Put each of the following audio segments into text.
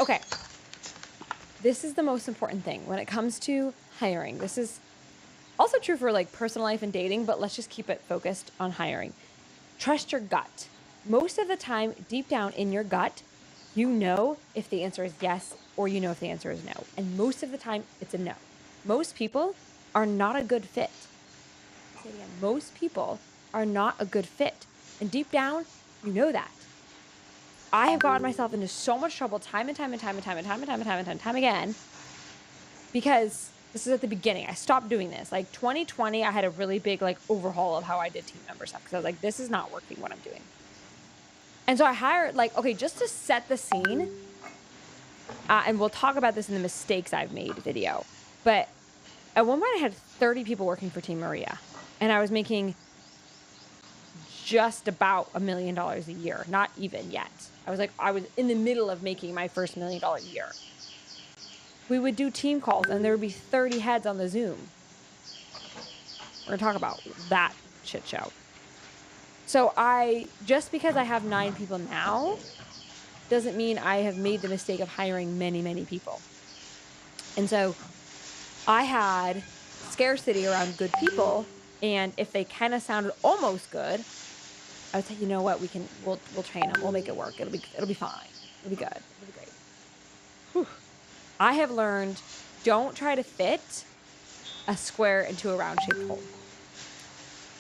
Okay. This is the most important thing when it comes to hiring. This is also true for like personal life and dating, but let's just keep it focused on hiring. Trust your gut. Most of the time, deep down in your gut, you know if the answer is yes or you know if the answer is no. And most of the time, it's a no. Most people are not a good fit. Say it again. Most people are not a good fit. And deep down, you know that. I have gotten myself into so much trouble time and time and time and time and time and time and time and time and time again because this is at the beginning. I stopped doing this. Like 2020, I had a really big like overhaul of how I did team member stuff because I was like, this is not working what I'm doing. And so I hired like, okay, just to set the scene, and we'll talk about this in the mistakes I've made video. But at one point I had 30 people working for Team Maria and I was making just about $1 million a year. Not even yet. I was in the middle of making my first $1 million year. We would do team calls and there would be 30 heads on the Zoom. We're gonna talk about that shit show. So just because I have 9 people now doesn't mean I have made the mistake of hiring many, many people. And so I had scarcity around good people. And if they kind of sounded almost good, I would say, you know what, we'll train them. We'll make it work. It'll be fine. It'll be good. It'll be great. Whew. I have learned, don't try to fit a square into a round shaped hole.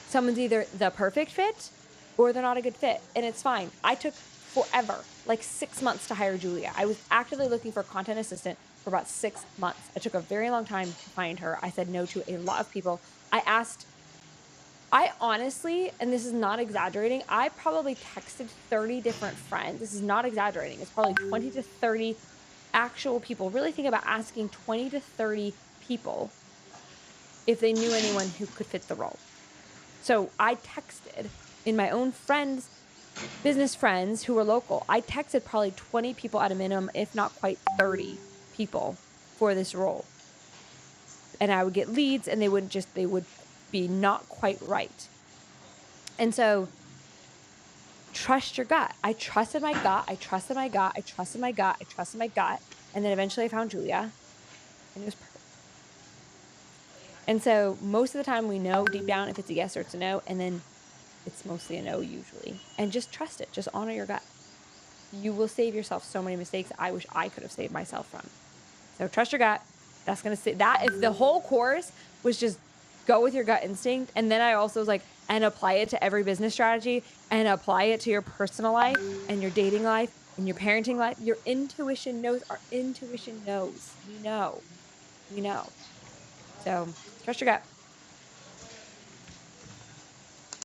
Someone's either the perfect fit or they're not a good fit. And it's fine. I took forever, like 6 months to hire Julia. I was actively looking for a content assistant for about 6 months. It took a very long time to find her. I said no to a lot of people. I honestly, and this is not exaggerating, I probably texted 30 different friends. This is not exaggerating. It's probably 20 to 30 actual people. Really think about asking 20 to 30 people if they knew anyone who could fit the role. So I texted in my own friends, business friends who were local. I texted probably 20 people at a minimum, if not quite 30 people for this role. And I would get leads and they would be not quite right. And so trust your gut. I trusted my gut. I trusted my gut. I trusted my gut. I trusted my gut. And then eventually I found Julia and it was perfect. And so most of the time we know deep down if it's a yes or it's a no. And then it's mostly a no usually. And just trust it. Just honor your gut. You will save yourself so many mistakes I wish I could have saved myself from. So trust your gut. That's going to say that if the whole course was just go with your gut instinct. And then I also was like, and apply it to every business strategy and apply it to your personal life and your dating life and your parenting life. Your intuition knows. Our intuition knows. We know. So trust your gut.